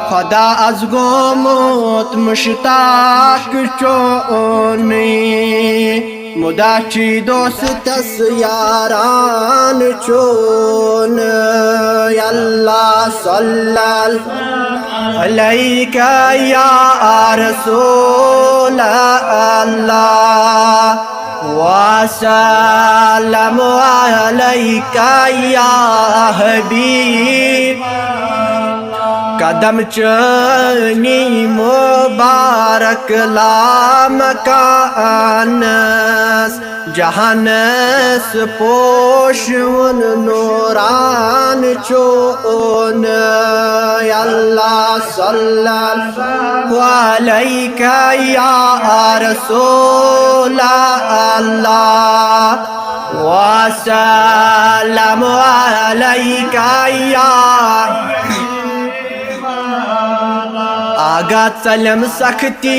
खुदा az gomut mushtaq choni mudachi dostas yaran chon Allah sallallahu alayka ya rasul Allah wa salam alayka ya habib कदम चनी मुबारक लाम कानस जहानस पोशवन नूरान चोन अल्लाह सल्लल्लाहु अलैका या रसूल अल्लाह व सल्लम अलैका या आगा चलम सख्ती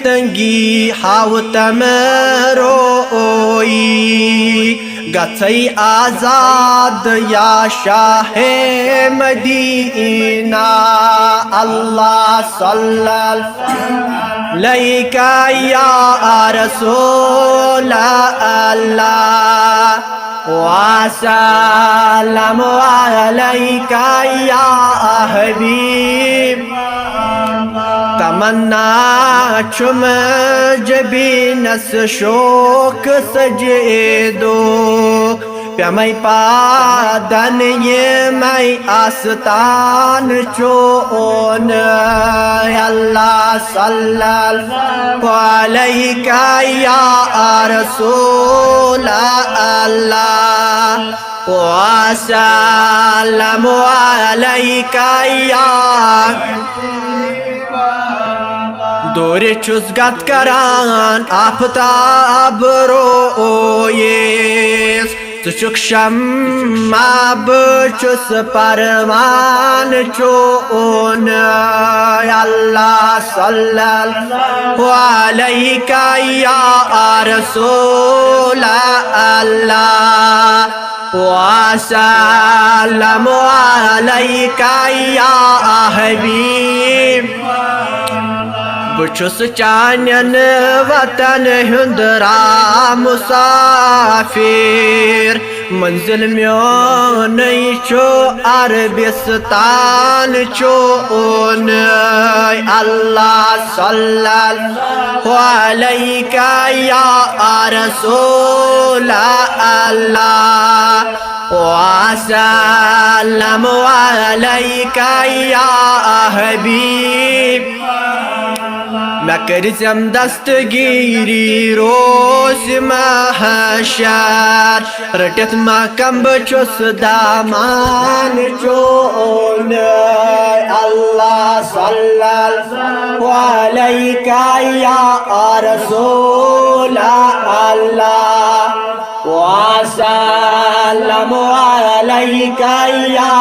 तंगी हाव तमरोई गई आजाद या शाहे मदीना अल्लाह सल्लल्लाहु अलैका या रसूल अल्लाह व सल्लम अलैका या हबीब तमन्ना चुम जबी नस शोक सजे दो प्यामई पादन ये मई आस्तान चोन अल्लाह सल्लल्लाहु अलैका या रसूल अल्लाह व सल्लम अलैका या दोरे चुस गत करान आफताब रोयेस तुचुक शम्मा बचुस परमान चोन अल्लाह सल्लल्लाहु अलैका या रसूल अल्लाह व सल्लम अलैका या हबीब बुचुस चानन वतन हुंदरा मुसाफिर मंजिल म्योन चो अरबिस्तान चोन अल्लाह सल्लल्लाहु अलैका या रसूल अल्लाह व सल्लम अलैका या हबीब मैं करजम दस्तगीरी रोज महशर रटत महकम बचुस दामान चोन अल्लाह सल्लल्लाहु अलैका या रसूल अल्लाह व सल्लम अलैका या